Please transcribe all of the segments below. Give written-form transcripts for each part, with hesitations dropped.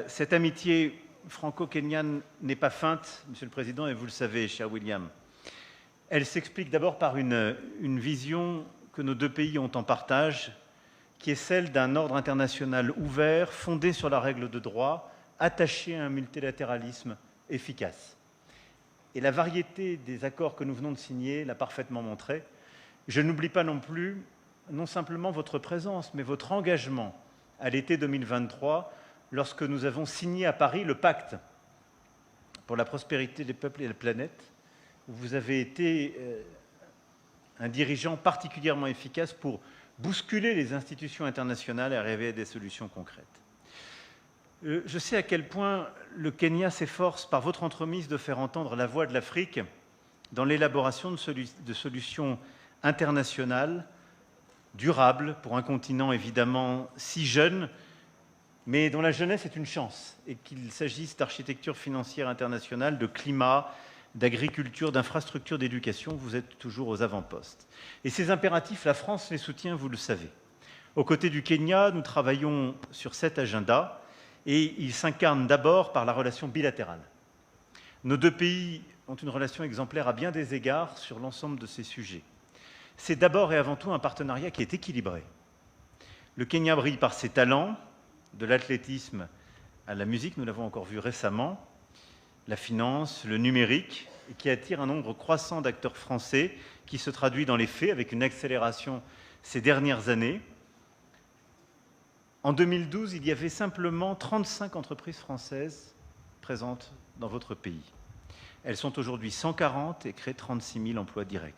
Cette amitié franco-kenyane n'est pas feinte, Monsieur le Président, et vous le savez, cher William. Elle s'explique d'abord par une vision que nos deux pays ont en partage, qui est celle d'un ordre international ouvert, fondé sur la règle de droit, attaché à un multilatéralisme efficace. Et la variété des accords que nous venons de signer l'a parfaitement montré. Je n'oublie pas non plus, non simplement votre présence, mais votre engagement à l'été 2023, lorsque nous avons signé à Paris le pacte pour la prospérité des peuples et de la planète, où vous avez été un dirigeant particulièrement efficace pour bousculer les institutions internationales et arriver à des solutions concrètes. Je sais à quel point le Kenya s'efforce, par votre entremise, de faire entendre la voix de l'Afrique dans l'élaboration de solutions internationales durables pour un continent évidemment si jeune, mais dont la jeunesse est une chance, et qu'il s'agisse d'architecture financière internationale, de climat, d'agriculture, d'infrastructures, d'éducation, vous êtes toujours aux avant-postes. Et ces impératifs, la France les soutient, vous le savez. Aux côtés du Kenya, nous travaillons sur cet agenda, et il s'incarne d'abord par la relation bilatérale. Nos deux pays ont une relation exemplaire à bien des égards sur l'ensemble de ces sujets. C'est d'abord et avant tout un partenariat qui est équilibré. Le Kenya brille par ses talents, de l'athlétisme à la musique, nous l'avons encore vu récemment, la finance, le numérique, et qui attire un nombre croissant d'acteurs français qui se traduit dans les faits avec une accélération ces dernières années. En 2012, il y avait simplement 35 entreprises françaises présentes dans votre pays. Elles sont aujourd'hui 140 et créent 36 000 emplois directs.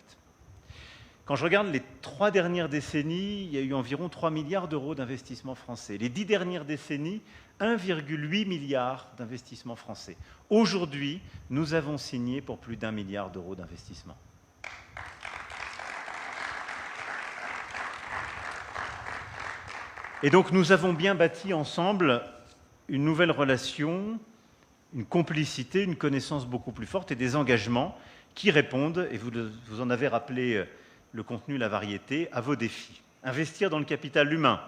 Quand je regarde les 3 dernières décennies, il y a eu environ 3 milliards d'euros d'investissements français. Les 10 dernières décennies, 1,8 milliard d'investissements français. Aujourd'hui, nous avons signé pour plus d'1 milliard d'euros d'investissements. Et donc nous avons bien bâti ensemble une nouvelle relation, une complicité, une connaissance beaucoup plus forte et des engagements qui répondent, et vous en avez rappelé le contenu, la variété, à vos défis. Investir dans le capital humain,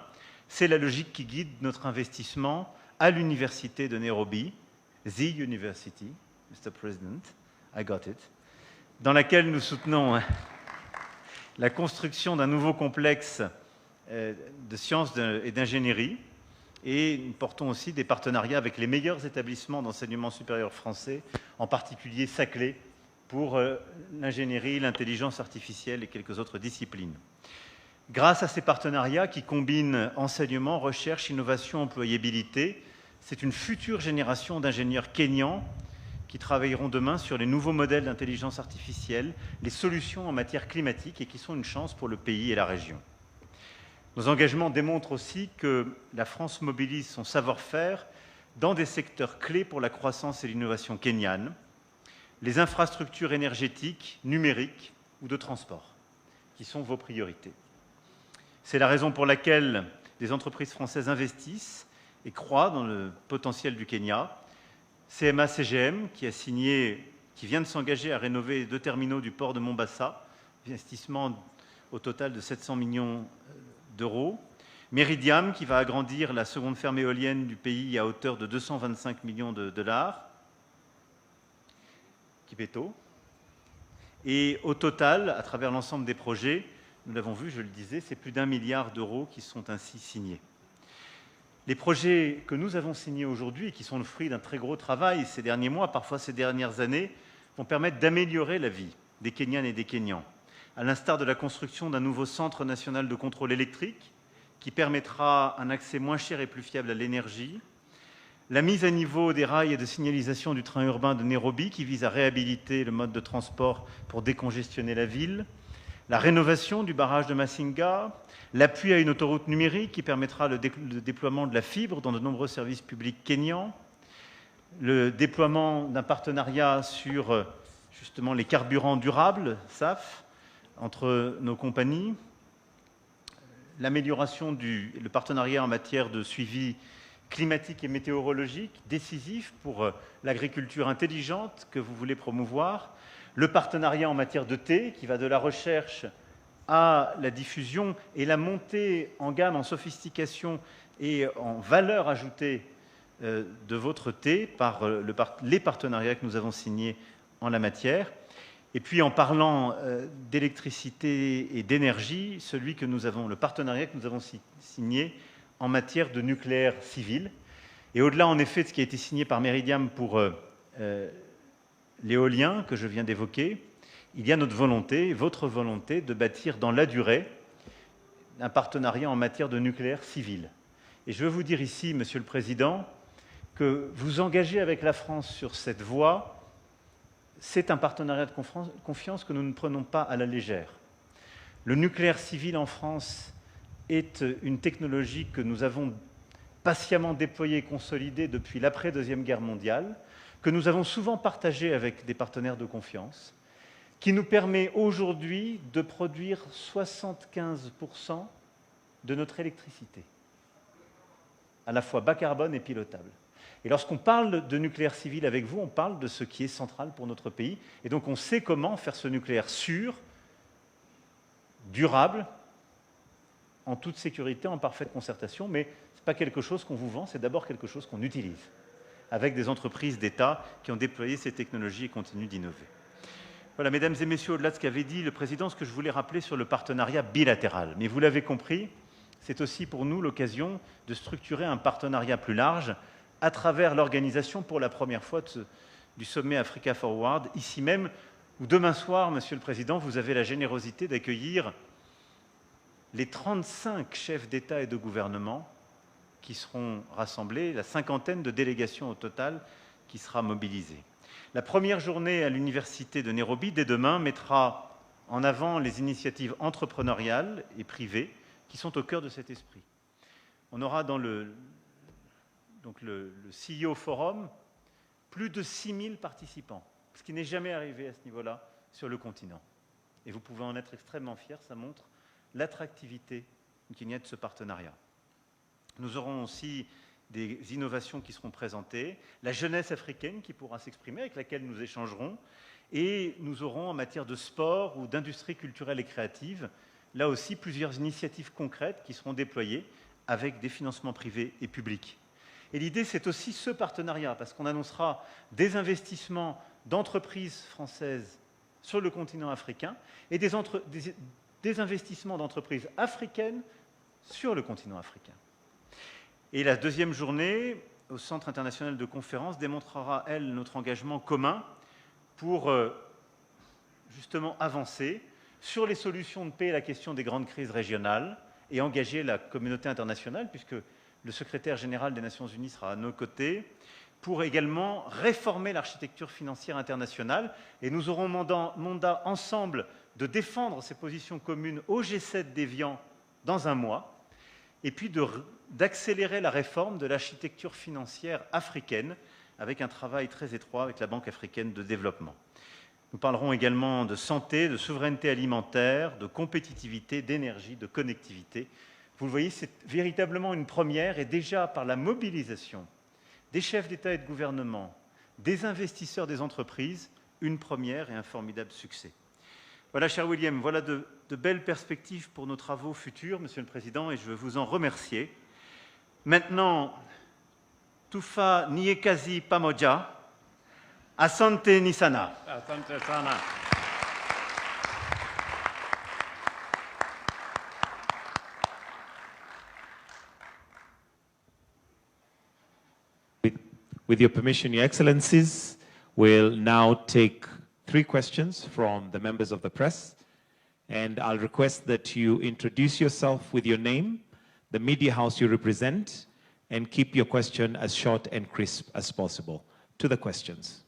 c'est la logique qui guide notre investissement à l'université de Nairobi, The University, Mr. President, I got it, dans laquelle nous soutenons la construction d'un nouveau complexe de sciences et d'ingénierie, et nous portons aussi des partenariats avec les meilleurs établissements d'enseignement supérieur français, en particulier Saclay, pour l'ingénierie, l'intelligence artificielle et quelques autres disciplines. Grâce à ces partenariats qui combinent enseignement, recherche, innovation, employabilité, c'est une future génération d'ingénieurs kenyans qui travailleront demain sur les nouveaux modèles d'intelligence artificielle, les solutions en matière climatique et qui sont une chance pour le pays et la région. Nos engagements démontrent aussi que la France mobilise son savoir-faire dans des secteurs clés pour la croissance et l'innovation kenyane, les infrastructures énergétiques, numériques ou de transport, qui sont vos priorités. C'est la raison pour laquelle des entreprises françaises investissent et croient dans le potentiel du Kenya. CMA-CGM, qui vient de s'engager à rénover 2 terminaux du port de Mombasa, investissement au total de 700 millions d'euros. Meridiam, qui va agrandir la seconde ferme éolienne du pays à hauteur de 225 millions de dollars. Kipeto. Et au total, à travers l'ensemble des projets, nous l'avons vu, je le disais, c'est plus d'1 milliard d'euros qui sont ainsi signés. Les projets que nous avons signés aujourd'hui, et qui sont le fruit d'un très gros travail ces derniers mois, parfois ces dernières années, vont permettre d'améliorer la vie des Kenyanes et des Kenyans, à l'instar de la construction d'un nouveau centre national de contrôle électrique qui permettra un accès moins cher et plus fiable à l'énergie, la mise à niveau des rails et de signalisation du train urbain de Nairobi qui vise à réhabiliter le mode de transport pour décongestionner la ville, la rénovation du barrage de Masinga, l'appui à une autoroute numérique qui permettra le déploiement de la fibre dans de nombreux services publics kenyans, le déploiement d'un partenariat sur justement les carburants durables, SAF, entre nos compagnies, l'amélioration le partenariat en matière de suivi climatique et météorologique, décisif pour l'agriculture intelligente que vous voulez promouvoir, le partenariat en matière de thé, qui va de la recherche à la diffusion et la montée en gamme, en sophistication et en valeur ajoutée de votre thé par les partenariats que nous avons signés en la matière. Et puis en parlant d'électricité et d'énergie, le partenariat que nous avons signé en matière de nucléaire civil. Et au-delà, en effet, de ce qui a été signé par Meridiam pour l'éolien que je viens d'évoquer, il y a notre volonté, votre volonté, de bâtir dans la durée un partenariat en matière de nucléaire civil. Et je veux vous dire ici, Monsieur le Président, que vous engagez avec la France sur cette voie. C'est un partenariat de confiance que nous ne prenons pas à la légère. Le nucléaire civil en France est une technologie que nous avons patiemment déployée et consolidée depuis l'après-Deuxième Guerre mondiale, que nous avons souvent partagée avec des partenaires de confiance, qui nous permet aujourd'hui de produire 75% de notre électricité, à la fois bas carbone et pilotable. Et lorsqu'on parle de nucléaire civil avec vous, on parle de ce qui est central pour notre pays. Et donc on sait comment faire ce nucléaire sûr, durable, en toute sécurité, en parfaite concertation. Mais ce n'est pas quelque chose qu'on vous vend, c'est d'abord quelque chose qu'on utilise, avec des entreprises d'État qui ont déployé ces technologies et continuent d'innover. Voilà, mesdames et messieurs, au-delà de ce qu'avait dit le Président, ce que je voulais rappeler sur le partenariat bilatéral. Mais vous l'avez compris, c'est aussi pour nous l'occasion de structurer un partenariat plus large à travers l'organisation pour la première fois du sommet Africa Forward, ici même, où demain soir, Monsieur le Président, vous avez la générosité d'accueillir les 35 chefs d'État et de gouvernement qui seront rassemblés, la cinquantaine de délégations au total qui sera mobilisée. La première journée à l'Université de Nairobi, dès demain, mettra en avant les initiatives entrepreneuriales et privées qui sont au cœur de cet esprit. On aura dans le CEO Forum, plus de 6000 participants, ce qui n'est jamais arrivé à ce niveau-là sur le continent. Et vous pouvez en être extrêmement fiers, ça montre l'attractivité qu'il y a de ce partenariat. Nous aurons aussi des innovations qui seront présentées, la jeunesse africaine qui pourra s'exprimer, avec laquelle nous échangerons, et nous aurons en matière de sport ou d'industrie culturelle et créative, là aussi plusieurs initiatives concrètes qui seront déployées avec des financements privés et publics. Et l'idée, c'est aussi ce partenariat, parce qu'on annoncera des investissements d'entreprises françaises sur le continent africain et des investissements d'entreprises africaines sur le continent africain. Et la deuxième journée, au Centre international de conférences, démontrera, elle, notre engagement commun pour justement avancer sur les solutions de paix et la question des grandes crises régionales et engager la communauté internationale, puisque le secrétaire général des Nations Unies sera à nos côtés, pour également réformer l'architecture financière internationale. Et nous aurons mandat ensemble de défendre ces positions communes au G7 d'Évian dans un mois, et puis d'accélérer la réforme de l'architecture financière africaine, avec un travail très étroit avec la Banque africaine de développement. Nous parlerons également de santé, de souveraineté alimentaire, de compétitivité, d'énergie, de connectivité. Vous le voyez, c'est véritablement une première, et déjà par la mobilisation des chefs d'État et de gouvernement, des investisseurs, des entreprises, une première et un formidable succès. Voilà, cher William, voilà de belles perspectives pour nos travaux futurs, Monsieur le Président, et je veux vous en remercier. Maintenant, Tufa Niekazi Pamoja, Asante Nisana. Asante sana. With your permission, Your Excellencies, we'll now take 3 questions from the members of the press. And I'll request that you introduce yourself with your name, the media house you represent, and keep your question as short and crisp as possible. To the questions.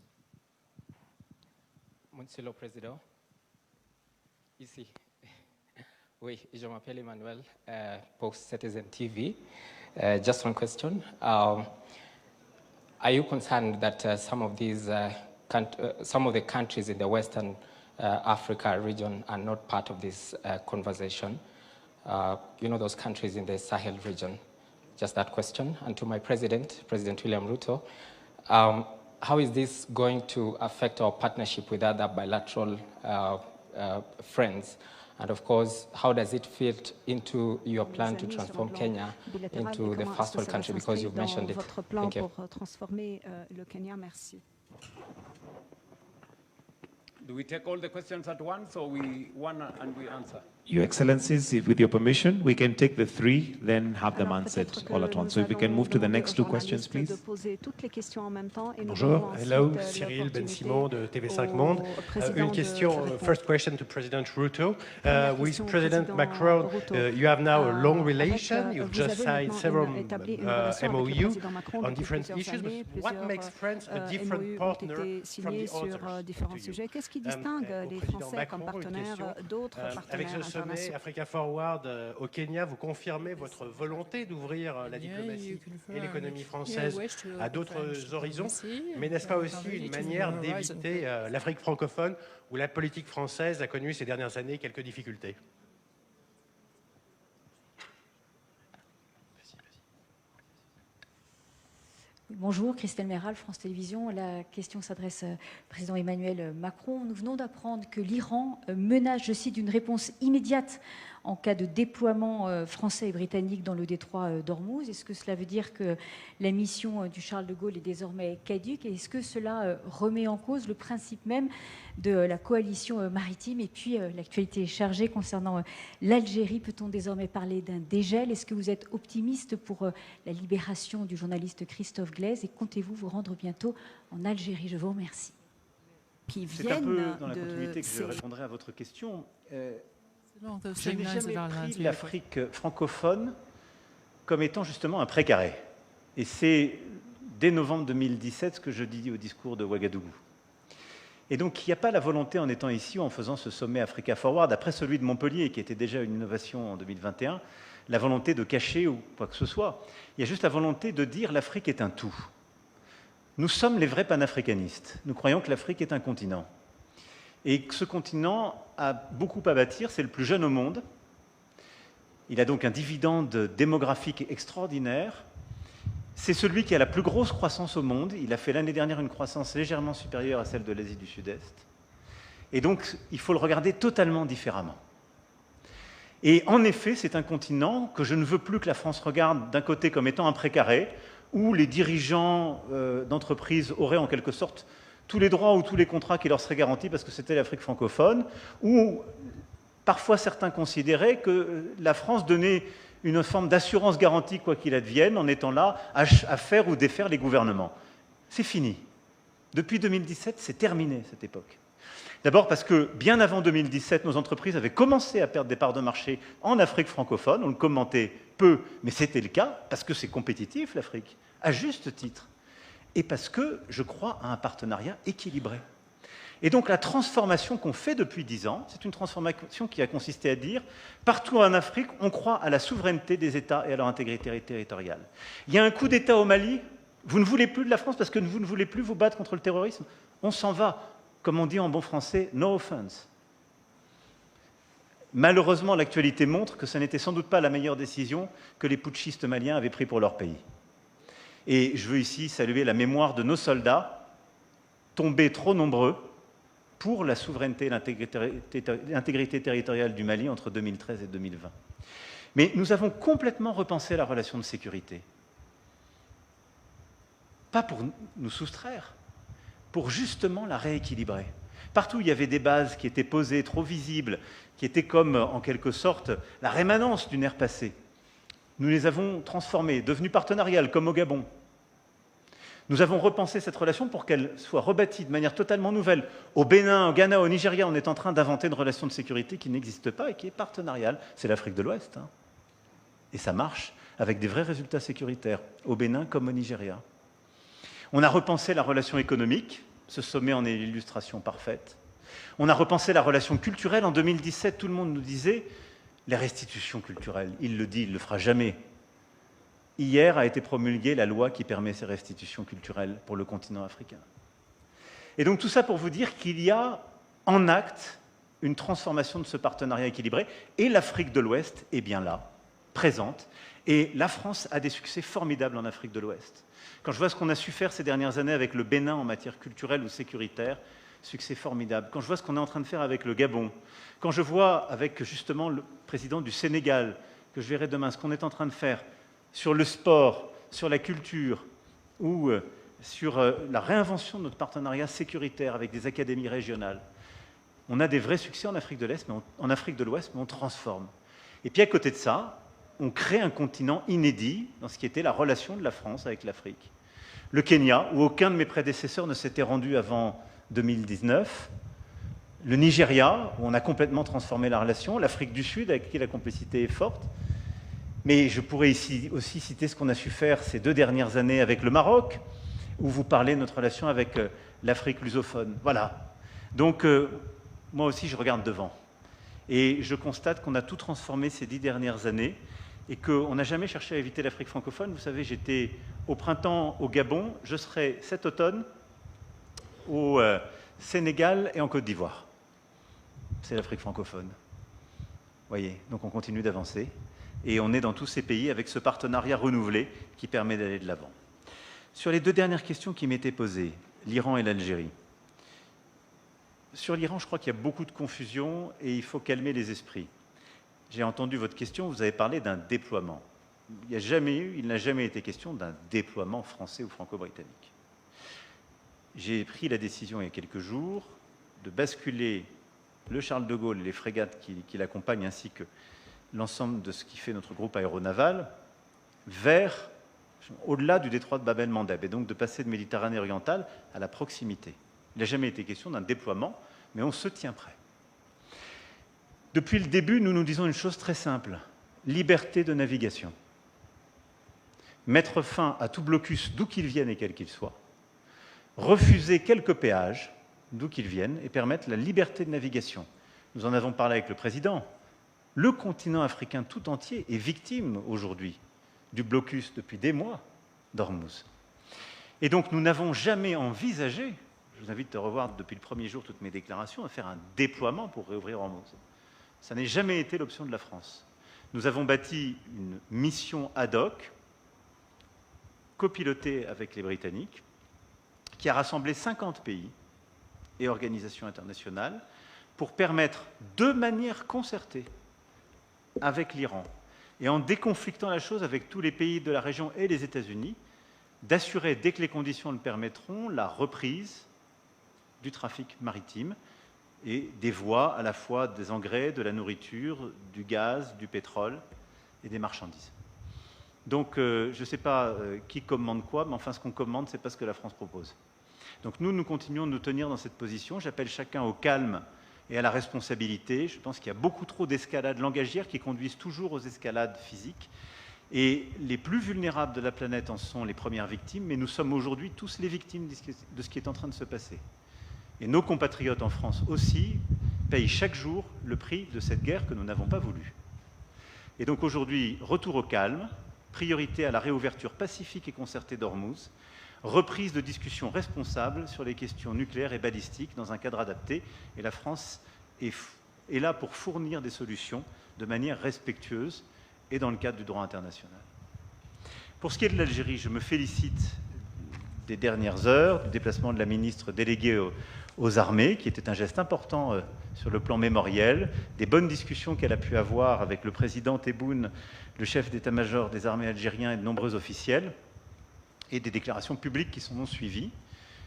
Monsieur le Président, ici. Oui, je m'appelle Emmanuel, Post Citizen TV. Just one question. Are you concerned that some of the countries in the Western Africa region are not part of this conversation? You know, those countries in the Sahel region. Just that question. And to my President William Ruto, how is this going to affect our partnership with other bilateral friends? And of course, how does it fit into your plan to transform Kenya into the first world country, because you've mentioned it? Thank you. Do we take all the questions at once, or one and we answer? Your Excellencies, with your permission, we can take the three, then have them answered all at once. So if we can move to the next two questions, please. Bonjour, hello, Cyril Ben-Simon de TV5 Monde. Une question, first question to President Ruto. With President Macron, you have now a long relation. You've just signed several MOU on different issues. But what makes France a different partner from the others? Qu'est-ce qui distingue les Français comme partenaires d'autres partenaires internationaux? Sommet Africa Forward au Kenya, vous confirmez votre volonté d'ouvrir la diplomatie et l'économie française à d'autres horizons, mais n'est-ce pas aussi une manière d'éviter l'Afrique francophone où la politique française a connu ces dernières années quelques difficultés? Bonjour, Christelle Méral, France Télévisions. La question s'adresse au président Emmanuel Macron. Nous venons d'apprendre que l'Iran menace, je cite, d'une réponse immédiate en cas de déploiement français et britannique dans le détroit d'Ormuz. Est-ce que cela veut dire que la mission du Charles de Gaulle est désormais caduque? Et est-ce que cela remet en cause le principe même de la coalition maritime? Et puis, l'actualité est chargée concernant l'Algérie. Peut-on désormais parler d'un dégel? Est-ce que vous êtes optimiste pour la libération du journaliste Christophe Glaise? Et comptez-vous vous rendre bientôt en Algérie? Je vous remercie. C'est un peu dans la continuité que je répondrai à votre question. Je n'ai jamais pris l'Afrique francophone comme étant justement un précaré. Et c'est dès novembre 2017 ce que je dis au discours de Ouagadougou. Et donc il n'y a pas la volonté en étant ici, en faisant ce sommet Africa Forward, après celui de Montpellier, qui était déjà une innovation en 2021, la volonté de cacher ou quoi que ce soit. Il y a juste la volonté de dire l'Afrique est un tout. Nous sommes les vrais panafricanistes. Nous croyons que l'Afrique est un continent. Et que ce continent a beaucoup à bâtir, c'est le plus jeune au monde. Il a donc un dividende démographique extraordinaire. C'est celui qui a la plus grosse croissance au monde. Il a fait l'année dernière une croissance légèrement supérieure à celle de l'Asie du Sud-Est. Et donc, il faut le regarder totalement différemment. Et en effet, c'est un continent que je ne veux plus que la France regarde d'un côté comme étant un précaré, où les dirigeants d'entreprises auraient en quelque sorte tous les droits ou tous les contrats qui leur seraient garantis parce que c'était l'Afrique francophone, où parfois certains considéraient que la France donnait une forme d'assurance garantie quoi qu'il advienne en étant là à faire ou défaire les gouvernements. C'est fini. Depuis 2017, c'est terminé cette époque. D'abord parce que bien avant 2017, nos entreprises avaient commencé à perdre des parts de marché en Afrique francophone. On le commentait peu, mais c'était le cas, parce que c'est compétitif l'Afrique, à juste titre. Et parce que je crois à un partenariat équilibré. Et donc la transformation qu'on fait depuis 10 ans, c'est une transformation qui a consisté à dire, partout en Afrique, on croit à la souveraineté des États et à leur intégrité territoriale. Il y a un coup d'État au Mali, vous ne voulez plus de la France parce que vous ne voulez plus vous battre contre le terrorisme, on s'en va, comme on dit en bon français, no offense. Malheureusement, l'actualité montre que ce n'était sans doute pas la meilleure décision que les putschistes maliens avaient prise pour leur pays. Et je veux ici saluer la mémoire de nos soldats, tombés trop nombreux, pour la souveraineté et l'intégrité territoriale du Mali entre 2013 et 2020. Mais nous avons complètement repensé la relation de sécurité. Pas pour nous soustraire, pour justement la rééquilibrer. Partout où il y avait des bases qui étaient posées, trop visibles, qui étaient comme, en quelque sorte, la rémanence d'une ère passée, nous les avons transformées, devenues partenariales, comme au Gabon. Nous avons repensé cette relation pour qu'elle soit rebâtie de manière totalement nouvelle. Au Bénin, au Ghana, au Nigeria, on est en train d'inventer une relation de sécurité qui n'existe pas et qui est partenariale. C'est l'Afrique de l'Ouest. Hein. Et ça marche avec des vrais résultats sécuritaires, au Bénin comme au Nigeria. On a repensé la relation économique. Ce sommet en est l'illustration parfaite. On a repensé la relation culturelle. En 2017, tout le monde nous disait les restitutions culturelles. Il le dit, il ne le fera jamais. Hier a été promulguée la loi qui permet ces restitutions culturelles pour le continent africain. Et donc tout ça pour vous dire qu'il y a en acte une transformation de ce partenariat équilibré, et l'Afrique de l'Ouest est bien là, présente, et la France a des succès formidables en Afrique de l'Ouest. Quand je vois ce qu'on a su faire ces dernières années avec le Bénin en matière culturelle ou sécuritaire, succès formidable, quand je vois ce qu'on est en train de faire avec le Gabon, quand je vois avec justement le président du Sénégal, que je verrai demain, ce qu'on est en train de faire sur le sport, sur la culture ou sur la réinvention de notre partenariat sécuritaire avec des académies régionales, on a des vrais succès en Afrique de l'Est, en Afrique de l'Ouest, mais on transforme. Et puis à côté de ça, on crée un continent inédit dans ce qui était la relation de la France avec l'Afrique. Le Kenya, où aucun de mes prédécesseurs ne s'était rendu avant 2019. Le Nigeria, où on a complètement transformé la relation. L'Afrique du Sud, avec qui la complicité est forte. Mais je pourrais ici aussi citer ce qu'on a su faire ces 2 dernières années avec le Maroc, où vous parlez de notre relation avec l'Afrique lusophone. Voilà. Donc, moi aussi, je regarde devant. Et je constate qu'on a tout transformé ces 10 dernières années et qu'on n'a jamais cherché à éviter l'Afrique francophone. Vous savez, j'étais au printemps au Gabon, je serai cet automne au Sénégal et en Côte d'Ivoire. C'est l'Afrique francophone. Vous voyez, donc on continue d'avancer. Et on est dans tous ces pays avec ce partenariat renouvelé qui permet d'aller de l'avant. Sur les 2 dernières questions qui m'étaient posées, l'Iran et l'Algérie. Sur l'Iran, je crois qu'il y a beaucoup de confusion et il faut calmer les esprits. J'ai entendu votre question, vous avez parlé d'un déploiement. Il n'a jamais été question d'un déploiement français ou franco-britannique. J'ai pris la décision il y a quelques jours de basculer le Charles de Gaulle et les frégates qui l'accompagnent ainsi que l'ensemble de ce qui fait notre groupe aéronaval vers, au-delà du détroit de Bab el-Mandeb, et donc de passer de Méditerranée orientale à la proximité. Il n'a jamais été question d'un déploiement, mais on se tient prêt. Depuis le début, nous nous disons une chose très simple, liberté de navigation. Mettre fin à tout blocus d'où qu'il vienne et quel qu'il soit, refuser quelques péages d'où qu'ils viennent et permettre la liberté de navigation. Nous en avons parlé avec le président. Le continent africain tout entier est victime aujourd'hui du blocus depuis des mois d'Ormuz. Et donc nous n'avons jamais envisagé, je vous invite à revoir depuis le premier jour toutes mes déclarations, à faire un déploiement pour réouvrir Ormuz. Ça n'a jamais été l'option de la France. Nous avons bâti une mission ad hoc, copilotée avec les Britanniques, qui a rassemblé 50 pays et organisations internationales pour permettre, de manière concertée avec l'Iran, et en déconflictant la chose avec tous les pays de la région et les États-Unis, d'assurer, dès que les conditions le permettront, la reprise du trafic maritime et des voies à la fois des engrais, de la nourriture, du gaz, du pétrole et des marchandises. Donc, je ne sais pas qui commande quoi, mais enfin, ce qu'on commande, ce n'est pas ce que la France propose. Donc, nous continuons de nous tenir dans cette position. J'appelle chacun au calme et à la responsabilité. Je pense qu'il y a beaucoup trop d'escalades langagières qui conduisent toujours aux escalades physiques. Et les plus vulnérables de la planète en sont les premières victimes, mais nous sommes aujourd'hui tous les victimes de ce qui est en train de se passer. Et nos compatriotes en France aussi payent chaque jour le prix de cette guerre que nous n'avons pas voulu. Et donc aujourd'hui, retour au calme, priorité à la réouverture pacifique et concertée d'Ormuz, reprise de discussions responsables sur les questions nucléaires et balistiques dans un cadre adapté. Et la France est là pour fournir des solutions de manière respectueuse et dans le cadre du droit international. Pour ce qui est de l'Algérie, je me félicite des dernières heures, du déplacement de la ministre déléguée aux armées, qui était un geste important sur le plan mémoriel, des bonnes discussions qu'elle a pu avoir avec le président Tebboune, le chef d'état-major des armées algériens et de nombreux officiels, et des déclarations publiques qui sont suivies.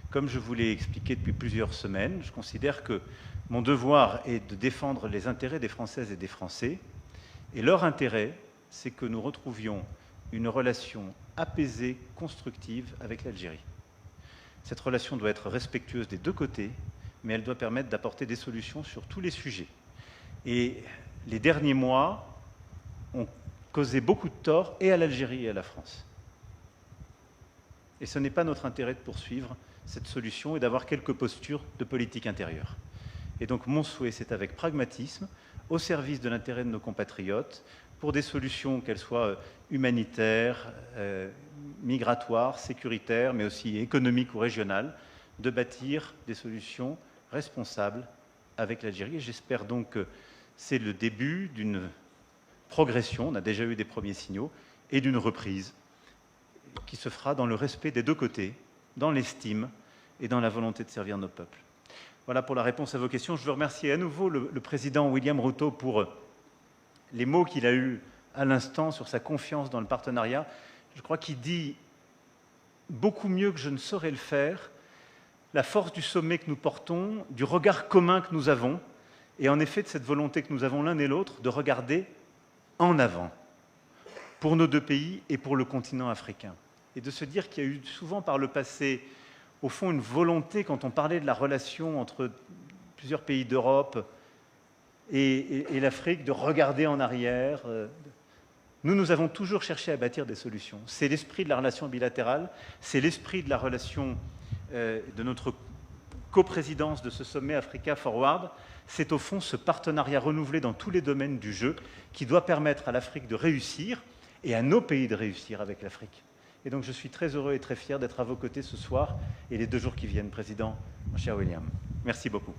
Comme je vous l'ai expliqué depuis plusieurs semaines, je considère que mon devoir est de défendre les intérêts des Françaises et des Français, et leur intérêt, c'est que nous retrouvions une relation apaisée, constructive avec l'Algérie. Cette relation doit être respectueuse des 2 côtés, mais elle doit permettre d'apporter des solutions sur tous les sujets. Et les derniers mois ont causé beaucoup de tort et à l'Algérie et à la France. Et ce n'est pas notre intérêt de poursuivre cette solution et d'avoir quelques postures de politique intérieure. Et donc mon souhait, c'est avec pragmatisme, au service de l'intérêt de nos compatriotes, pour des solutions, qu'elles soient humanitaires, migratoires, sécuritaires, mais aussi économiques ou régionales, de bâtir des solutions responsables avec l'Algérie. Et j'espère donc que c'est le début d'une progression, on a déjà eu des premiers signaux, et d'une reprise qui se fera dans le respect des 2 côtés, dans l'estime et dans la volonté de servir nos peuples. Voilà pour la réponse à vos questions. Je veux remercier à nouveau le président William Ruto pour les mots qu'il a eus à l'instant sur sa confiance dans le partenariat. Je crois qu'il dit beaucoup mieux que je ne saurais le faire la force du sommet que nous portons, du regard commun que nous avons, et en effet de cette volonté que nous avons l'un et l'autre de regarder en avant pour nos deux pays et pour le continent africain. Et de se dire qu'il y a eu souvent par le passé, au fond, une volonté, quand on parlait de la relation entre plusieurs pays d'Europe et l'Afrique, de regarder en arrière. Nous avons toujours cherché à bâtir des solutions. C'est l'esprit de la relation bilatérale, c'est l'esprit de la relation de notre coprésidence de ce sommet Africa Forward. C'est au fond ce partenariat renouvelé dans tous les domaines du jeu qui doit permettre à l'Afrique de réussir et à nos pays de réussir avec l'Afrique. Et donc je suis très heureux et très fier d'être à vos côtés ce soir et les 2 jours qui viennent, Président, mon cher William. Merci beaucoup.